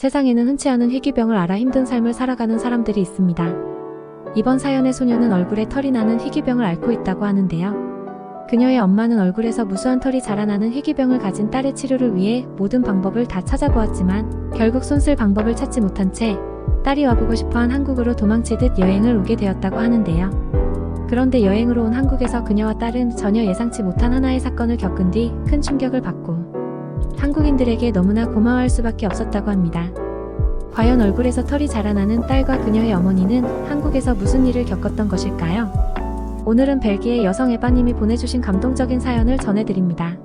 세상에는 흔치 않은 희귀병을 앓아 힘든 삶을 살아가는 사람들이 있습니다. 이번 사연의 소녀는 얼굴에 털이 나는 희귀병을 앓고 있다고 하는데요. 그녀의 엄마는 얼굴에서 무수한 털이 자라나는 희귀병을 가진 딸의 치료를 위해 모든 방법을 다 찾아보았지만 결국 손쓸 방법을 찾지 못한 채 딸이 와보고 싶어한 한국으로 도망치듯 여행을 오게 되었다고 하는데요. 그런데 여행으로 온 한국에서 그녀와 딸은 전혀 예상치 못한 하나의 사건을 겪은 뒤 큰 충격을 받고 한국인들에게 너무나 고마워할 수밖에 없었다고 합니다. 과연 얼굴에서 털이 자라나는 딸과 그녀의 어머니는 한국에서 무슨 일을 겪었던 것일까요? 오늘은 벨기에 여성 에바님이 보내주신 감동적인 사연을 전해드립니다.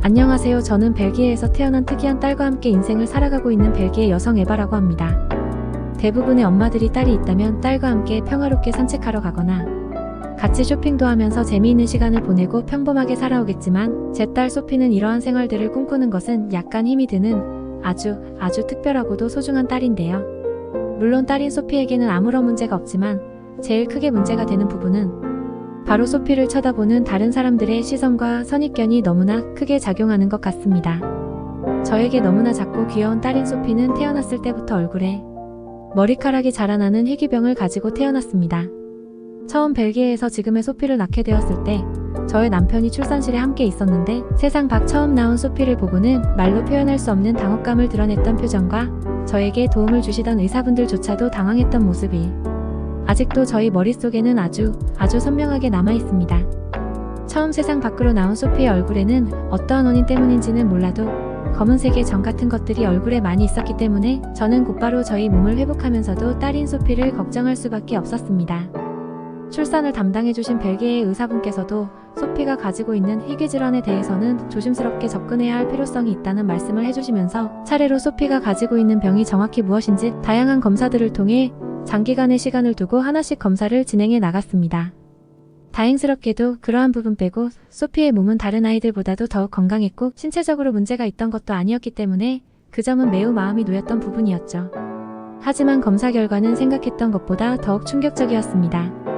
안녕하세요. 저는 벨기에에서 태어난 특이한 딸과 함께 인생을 살아가고 있는 벨기에 여성 에바라고 합니다. 대부분의 엄마들이 딸이 있다면 딸과 함께 평화롭게 산책하러 가거나 같이 쇼핑도 하면서 재미있는 시간을 보내고 평범하게 살아오겠지만 제 딸 소피는 이러한 생활들을 꿈꾸는 것은 약간 힘이 드는 아주 특별하고도 소중한 딸인데요. 물론 딸인 소피에게는 아무런 문제가 없지만 제일 크게 문제가 되는 부분은 바로 소피를 쳐다보는 다른 사람들의 시선과 선입견이 너무나 크게 작용하는 것 같습니다. 저에게 너무나 작고 귀여운 딸인 소피는 태어났을 때부터 얼굴에 머리카락이 자라나는 희귀병을 가지고 태어났습니다. 처음 벨기에에서 지금의 소피를 낳게 되었을 때 저의 남편이 출산실에 함께 있었는데 세상 밖 처음 나온 소피를 보고는 말로 표현할 수 없는 당혹감을 드러냈던 표정과 저에게 도움을 주시던 의사분들조차도 당황했던 모습이 아직도 저희 머릿속에는 아주 선명하게 남아있습니다. 처음 세상 밖으로 나온 소피의 얼굴에는 어떠한 원인 때문인지는 몰라도 검은색의 점 같은 것들이 얼굴에 많이 있었기 때문에 저는 곧바로 저희 몸을 회복하면서도 딸인 소피를 걱정할 수밖에 없었습니다. 출산을 담당해주신 벨기에의 의사분께서도 소피가 가지고 있는 희귀 질환에 대해서는 조심스럽게 접근해야 할 필요성이 있다는 말씀을 해주시면서 차례로 소피가 가지고 있는 병이 정확히 무엇인지 다양한 검사들을 통해 장기간의 시간을 두고 하나씩 검사를 진행해 나갔습니다. 다행스럽게도 그러한 부분 빼고 소피의 몸은 다른 아이들보다도 더욱 건강했고 신체적으로 문제가 있던 것도 아니었기 때문에 그 점은 매우 마음이 놓였던 부분이었죠. 하지만 검사 결과는 생각했던 것보다 더욱 충격적이었습니다.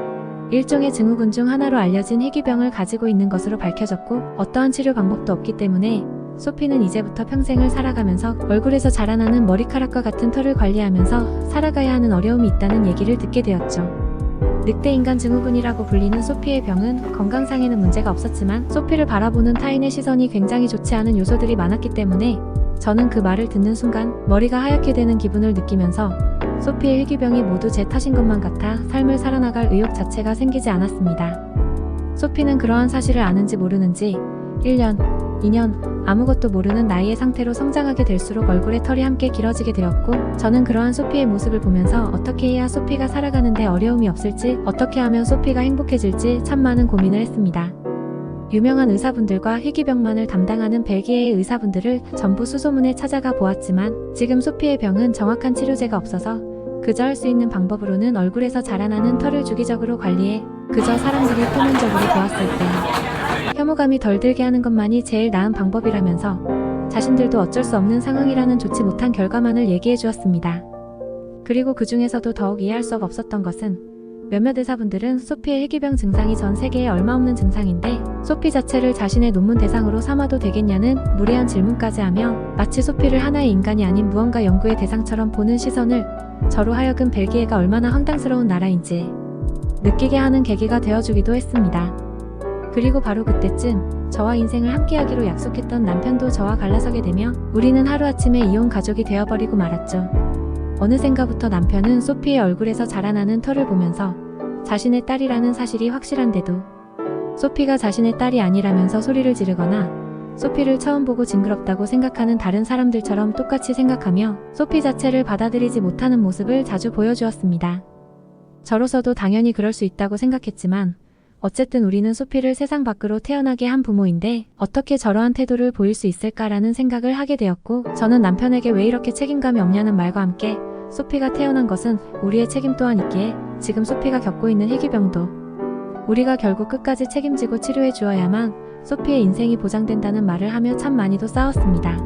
일종의 증후군 중 하나로 알려진 희귀병을 가지고 있는 것으로 밝혀졌고 어떠한 치료 방법도 없기 때문에 소피는 이제부터 평생을 살아가면서 얼굴에서 자라나는 머리카락과 같은 털을 관리하면서 살아가야 하는 어려움이 있다는 얘기를 듣게 되었죠. 늑대인간 증후군이라고 불리는 소피의 병은 건강상에는 문제가 없었지만 소피를 바라보는 타인의 시선이 굉장히 좋지 않은 요소들이 많았기 때문에 저는 그 말을 듣는 순간 머리가 하얗게 되는 기분을 느끼면서 소피의 희귀병이 모두 제 탓인 것만 같아 삶을 살아나갈 의욕 자체가 생기지 않았습니다. 소피는 그러한 사실을 아는지 모르는지 1년, 2년 아무것도 모르는 나이의 상태로 성장하게 될수록 얼굴에 털이 함께 길어지게 되었고 저는 그러한 소피의 모습을 보면서 어떻게 해야 소피가 살아가는데 어려움이 없을지 어떻게 하면 소피가 행복해질지 참 많은 고민을 했습니다. 유명한 의사분들과 희귀병만을 담당하는 벨기에의 의사분들을 전부 수소문에 찾아가 보았지만 지금 소피의 병은 정확한 치료제가 없어서 그저 할 수 있는 방법으로는 얼굴에서 자라나는 털을 주기적으로 관리해 그저 사람들이 표면적으로 보았을 때 혐오감이 덜 들게 하는 것만이 제일 나은 방법이라면서 자신들도 어쩔 수 없는 상황이라는 좋지 못한 결과만을 얘기해 주었습니다. 그리고 그 중에서도 더욱 이해할 수 없었던 것은 몇몇 의사분들은 소피의 희귀병 증상이 전 세계에 얼마 없는 증상인데 소피 자체를 자신의 논문 대상으로 삼아도 되겠냐는 무례한 질문까지 하며 마치 소피를 하나의 인간이 아닌 무언가 연구의 대상처럼 보는 시선을 저로 하여금 벨기에가 얼마나 황당스러운 나라인지 느끼게 하는 계기가 되어주기도 했습니다. 그리고 바로 그때쯤 저와 인생을 함께하기로 약속했던 남편도 저와 갈라서게 되며 우리는 하루아침에 이혼 가족이 되어버리고 말았죠. 어느샌가부터 남편은 소피의 얼굴에서 자라나는 털을 보면서 자신의 딸이라는 사실이 확실한데도 소피가 자신의 딸이 아니라면서 소리를 지르거나 소피를 처음 보고 징그럽다고 생각하는 다른 사람들처럼 똑같이 생각하며 소피 자체를 받아들이지 못하는 모습을 자주 보여주었습니다. 저로서도 당연히 그럴 수 있다고 생각했지만 어쨌든 우리는 소피를 세상 밖으로 태어나게 한 부모인데 어떻게 저러한 태도를 보일 수 있을까라는 생각을 하게 되었고 저는 남편에게 왜 이렇게 책임감이 없냐는 말과 함께 소피가 태어난 것은 우리의 책임 또한 있기에 지금 소피가 겪고 있는 희귀병도 우리가 결국 끝까지 책임지고 치료해 주어야만 소피의 인생이 보장된다는 말을 하며 참 많이도 싸웠습니다.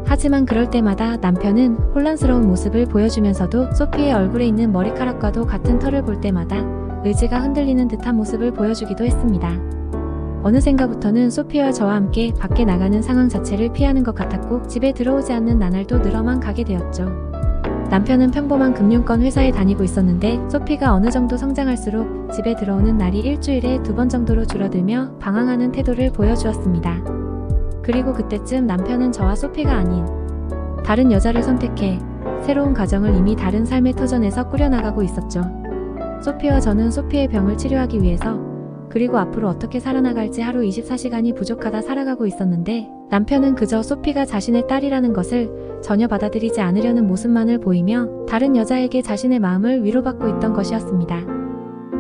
하지만 그럴 때마다 남편은 혼란스러운 모습을 보여주면서도 소피의 얼굴에 있는 머리카락과도 같은 털을 볼 때마다 의지가 흔들리는 듯한 모습을 보여주기도 했습니다. 어느샌가부터는 소피와 저와 함께 밖에 나가는 상황 자체를 피하는 것 같았고 집에 들어오지 않는 나날도 늘어만 가게 되었죠. 남편은 평범한 금융권 회사에 다니고 있었는데 소피가 어느 정도 성장할수록 집에 들어오는 날이 일주일에 2번 정도로 줄어들며 방황하는 태도를 보여주었습니다. 그리고 그때쯤 남편은 저와 소피가 아닌 다른 여자를 선택해 새로운 가정을 이미 다른 삶의 터전에서 꾸려나가고 있었죠. 소피와 저는 소피의 병을 치료하기 위해서 그리고 앞으로 어떻게 살아나갈지 하루 24시간이 부족하다 살아가고 있었는데 남편은 그저 소피가 자신의 딸이라는 것을 전혀 받아들이지 않으려는 모습만을 보이며 다른 여자에게 자신의 마음을 위로받고 있던 것이었습니다.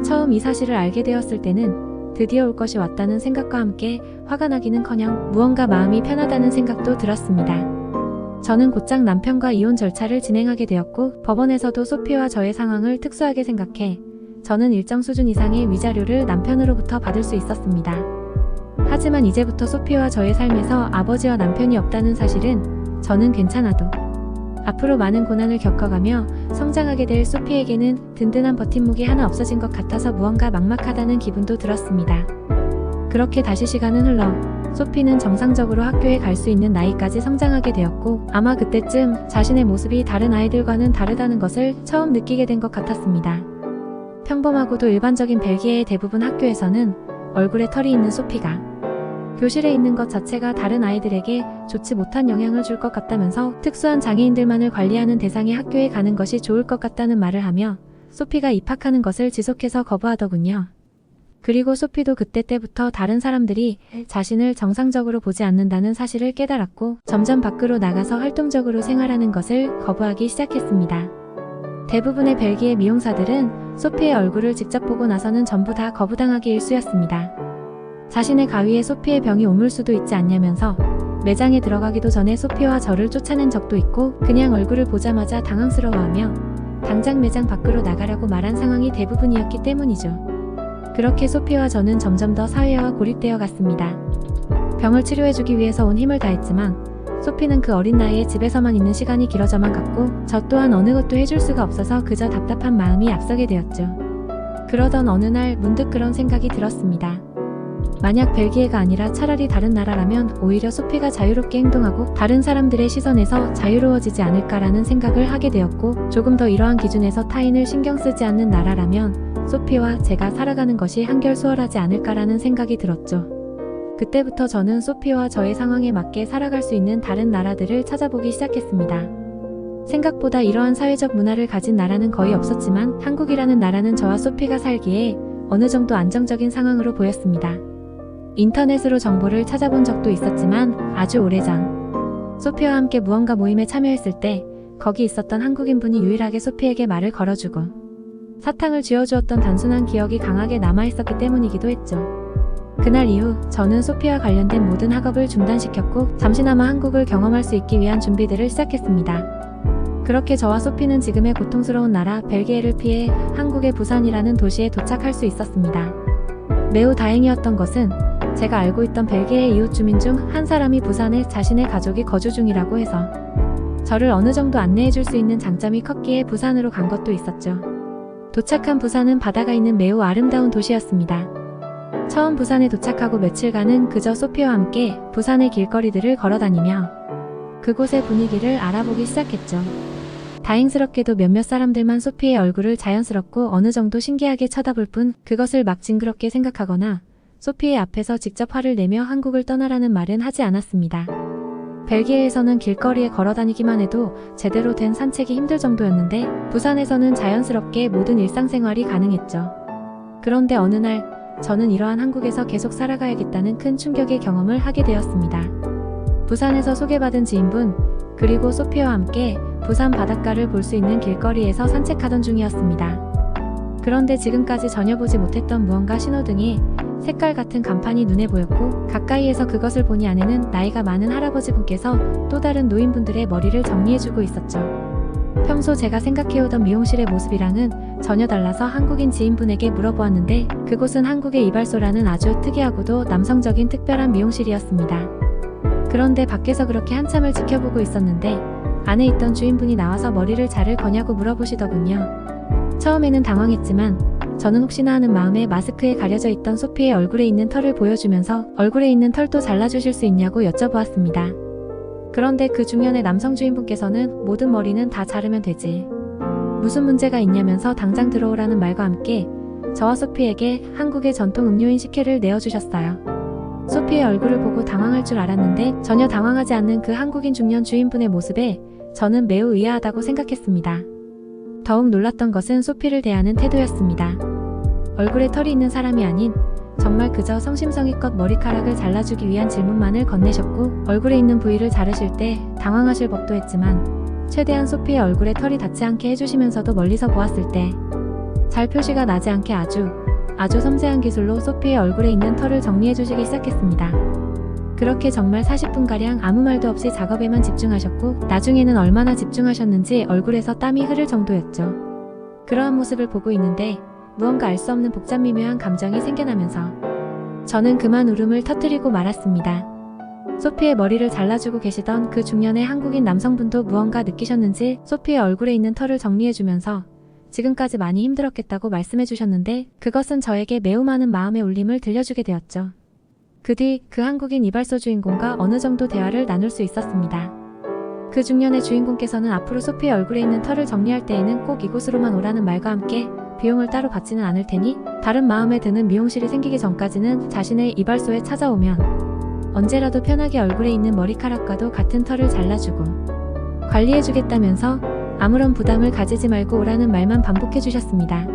처음 이 사실을 알게 되었을 때는 드디어 올 것이 왔다는 생각과 함께 화가 나기는커녕 무언가 마음이 편하다는 생각도 들었습니다. 저는 곧장 남편과 이혼 절차를 진행하게 되었고 법원에서도 소피와 저의 상황을 특수하게 생각해 저는 일정 수준 이상의 위자료를 남편으로부터 받을 수 있었습니다. 하지만 이제부터 소피와 저의 삶에서 아버지와 남편이 없다는 사실은 저는 괜찮아도 앞으로 많은 고난을 겪어가며 성장하게 될 소피에게는 든든한 버팀목이 하나 없어진 것 같아서 무언가 막막하다는 기분도 들었습니다. 그렇게 다시 시간은 흘러 소피는 정상적으로 학교에 갈 수 있는 나이까지 성장하게 되었고 아마 그때쯤 자신의 모습이 다른 아이들과는 다르다는 것을 처음 느끼게 된 것 같았습니다. 평범하고도 일반적인 벨기에의 대부분 학교에서는 얼굴에 털이 있는 소피가 교실에 있는 것 자체가 다른 아이들에게 좋지 못한 영향을 줄 것 같다면서 특수한 장애인들만을 관리하는 대상의 학교에 가는 것이 좋을 것 같다는 말을 하며 소피가 입학하는 것을 지속해서 거부하더군요. 그리고 소피도 그때부터 다른 사람들이 자신을 정상적으로 보지 않는다는 사실을 깨달았고 점점 밖으로 나가서 활동적으로 생활하는 것을 거부하기 시작했습니다. 대부분의 벨기에 미용사들은 소피의 얼굴을 직접 보고 나서는 전부 다 거부당하기 일쑤였습니다. 자신의 가위에 소피의 병이 오물 수도 있지 않냐면서 매장에 들어가기도 전에 소피와 저를 쫓아낸 적도 있고 그냥 얼굴을 보자마자 당황스러워하며 당장 매장 밖으로 나가라고 말한 상황이 대부분이었기 때문이죠. 그렇게 소피와 저는 점점 더 사회와 고립되어 갔습니다. 병을 치료해주기 위해서 온 힘을 다했지만 소피는 그 어린 나이에 집에서만 있는 시간이 길어져만 갔고 저 또한 어느 것도 해줄 수가 없어서 그저 답답한 마음이 앞서게 되었죠. 그러던 어느 날 문득 그런 생각이 들었습니다. 만약 벨기에가 아니라 차라리 다른 나라라면 오히려 소피가 자유롭게 행동하고 다른 사람들의 시선에서 자유로워지지 않을까라는 생각을 하게 되었고 조금 더 이러한 기준에서 타인을 신경 쓰지 않는 나라라면 소피와 제가 살아가는 것이 한결 수월하지 않을까라는 생각이 들었죠. 그때부터 저는 소피와 저의 상황에 맞게 살아갈 수 있는 다른 나라들을 찾아보기 시작했습니다. 생각보다 이러한 사회적 문화를 가진 나라는 거의 없었지만 한국이라는 나라는 저와 소피가 살기에 어느 정도 안정적인 상황으로 보였습니다. 인터넷으로 정보를 찾아본 적도 있었지만 아주 오래전 소피와 함께 무언가 모임에 참여했을 때 거기 있었던 한국인분이 유일하게 소피에게 말을 걸어주고 사탕을 쥐어주었던 단순한 기억이 강하게 남아있었기 때문이기도 했죠. 그날 이후 저는 소피와 관련된 모든 학업을 중단시켰고 잠시나마 한국을 경험할 수 있기 위한 준비들을 시작했습니다. 그렇게 저와 소피는 지금의 고통스러운 나라 벨기에를 피해 한국의 부산이라는 도시에 도착할 수 있었습니다. 매우 다행이었던 것은 제가 알고 있던 벨기에 이웃 주민 중 한 사람이 부산에 자신의 가족이 거주 중이라고 해서 저를 어느 정도 안내해 줄 수 있는 장점이 컸기에 부산으로 간 것도 있었죠. 도착한 부산은 바다가 있는 매우 아름다운 도시였습니다. 처음 부산에 도착하고 며칠간은 그저 소피와 함께 부산의 길거리들을 걸어다니며 그곳의 분위기를 알아보기 시작했죠. 다행스럽게도 몇몇 사람들만 소피의 얼굴을 자연스럽고 어느 정도 신기하게 쳐다볼 뿐 그것을 막 징그럽게 생각하거나 소피의 앞에서 직접 화를 내며 한국을 떠나라는 말은 하지 않았습니다. 벨기에에서는 길거리에 걸어다니기만 해도 제대로 된 산책이 힘들 정도였는데 부산에서는 자연스럽게 모든 일상생활이 가능했죠. 그런데 어느 날 저는 이러한 한국에서 계속 살아가야겠다는 큰 충격의 경험을 하게 되었습니다. 부산에서 소개받은 지인분 그리고 소피와 함께 부산 바닷가를 볼 수 있는 길거리에서 산책하던 중이었습니다. 그런데 지금까지 전혀 보지 못했던 무언가 신호등에 색깔 같은 간판이 눈에 보였고 가까이에서 그것을 보니 안에는 나이가 많은 할아버지분께서 또 다른 노인분들의 머리를 정리해주고 있었죠. 평소 제가 생각해오던 미용실의 모습이랑은 전혀 달라서 한국인 지인분에게 물어보았는데 그곳은 한국의 이발소라는 아주 특이하고도 남성적인 특별한 미용실이었습니다. 그런데 밖에서 그렇게 한참을 지켜보고 있었는데 안에 있던 주인분이 나와서 머리를 자를 거냐고 물어보시더군요. 처음에는 당황했지만 저는 혹시나 하는 마음에 마스크에 가려져 있던 소피의 얼굴에 있는 털을 보여주면서 얼굴에 있는 털도 잘라주실 수 있냐고 여쭤보았습니다. 그런데 그 중년의 남성 주인분께서는 모든 머리는 다 자르면 되지. 무슨 문제가 있냐면서 당장 들어오라는 말과 함께 저와 소피에게 한국의 전통 음료인 식혜를 내어주셨어요. 소피의 얼굴을 보고 당황할 줄 알았는데 전혀 당황하지 않는 그 한국인 중년 주인분의 모습에 저는 매우 의아하다고 생각했습니다. 더욱 놀랐던 것은 소피를 대하는 태도였습니다. 얼굴에 털이 있는 사람이 아닌 정말 그저 성심성의껏 머리카락을 잘라주기 위한 질문만을 건네셨고 얼굴에 있는 부위를 자르실 때 당황하실 법도 했지만 최대한 소피의 얼굴에 털이 닿지 않게 해주시면서도 멀리서 보았을 때 잘 표시가 나지 않게 아주 섬세한 기술로 소피의 얼굴에 있는 털을 정리해주시기 시작했습니다. 그렇게 정말 40분가량 아무 말도 없이 작업에만 집중하셨고 나중에는 얼마나 집중하셨는지 얼굴에서 땀이 흐를 정도였죠. 그러한 모습을 보고 있는데 무언가 알 수 없는 복잡 미묘한 감정이 생겨나면서 저는 그만 울음을 터뜨리고 말았습니다. 소피의 머리를 잘라주고 계시던 그 중년의 한국인 남성분도 무언가 느끼셨는지 소피의 얼굴에 있는 털을 정리해주면서 지금까지 많이 힘들었겠다고 말씀해주셨는데 그것은 저에게 매우 많은 마음의 울림을 들려주게 되었죠. 그 뒤 그 한국인 이발소 주인공과 어느 정도 대화를 나눌 수 있었습니다. 그 중년의 주인공께서는 앞으로 소피의 얼굴에 있는 털을 정리할 때에는 꼭 이곳으로만 오라는 말과 함께 비용을 따로 받지는 않을 테니 다른 마음에 드는 미용실이 생기기 전까지는 자신의 이발소에 찾아오면 언제라도 편하게 얼굴에 있는 머리카락과도 같은 털을 잘라주고 관리해주겠다면서 아무런 부담을 가지지 말고 오라는 말만 반복해 주셨습니다.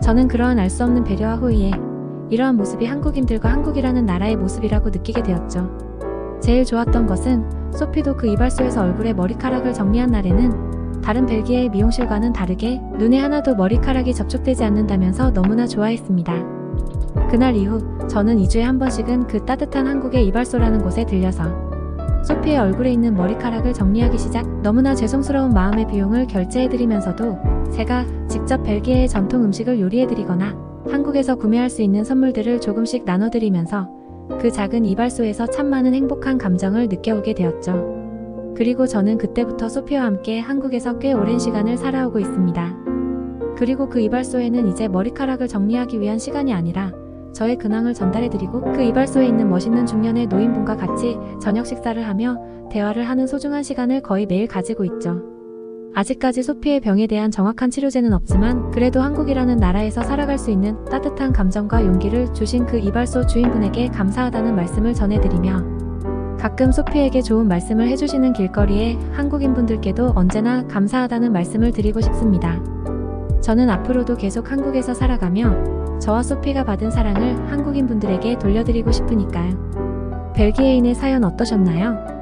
저는 그러한 알 수 없는 배려와 호의에 이러한 모습이 한국인들과 한국이라는 나라의 모습이라고 느끼게 되었죠. 제일 좋았던 것은 소피도 그 이발소에서 얼굴에 머리카락을 정리한 날에는 다른 벨기에의 미용실과는 다르게 눈에 하나도 머리카락이 접촉되지 않는다면서 너무나 좋아했습니다. 그날 이후 저는 2주에 한 번씩은 그 따뜻한 한국의 이발소라는 곳에 들려서 소피의 얼굴에 있는 머리카락을 정리하기 시작 너무나 죄송스러운 마음의 비용을 결제해드리면서도 제가 직접 벨기에의 전통 음식을 요리해드리거나 한국에서 구매할 수 있는 선물들을 조금씩 나눠드리면서 그 작은 이발소에서 참 많은 행복한 감정을 느껴오게 되었죠. 그리고 저는 그때부터 소피와 함께 한국에서 꽤 오랜 시간을 살아오고 있습니다. 그리고 그 이발소에는 이제 머리카락을 정리하기 위한 시간이 아니라 저의 근황을 전달해드리고 그 이발소에 있는 멋있는 중년의 노인분과 같이 저녁 식사를 하며 대화를 하는 소중한 시간을 거의 매일 가지고 있죠. 아직까지 소피의 병에 대한 정확한 치료제는 없지만 그래도 한국이라는 나라에서 살아갈 수 있는 따뜻한 감정과 용기를 주신 그 이발소 주인분에게 감사하다는 말씀을 전해드리며 가끔 소피에게 좋은 말씀을 해주시는 길거리에 한국인분들께도 언제나 감사하다는 말씀을 드리고 싶습니다. 저는 앞으로도 계속 한국에서 살아가며 저와 소피가 받은 사랑을 한국인분들에게 돌려드리고 싶으니까요. 벨기에인의 사연 어떠셨나요?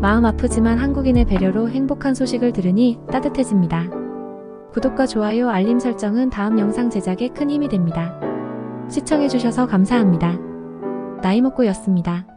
마음 아프지만 한국인의 배려로 행복한 소식을 들으니 따뜻해집니다. 구독과 좋아요, 알림 설정은 다음 영상 제작에 큰 힘이 됩니다. 시청해주셔서 감사합니다. 나이먹고였습니다.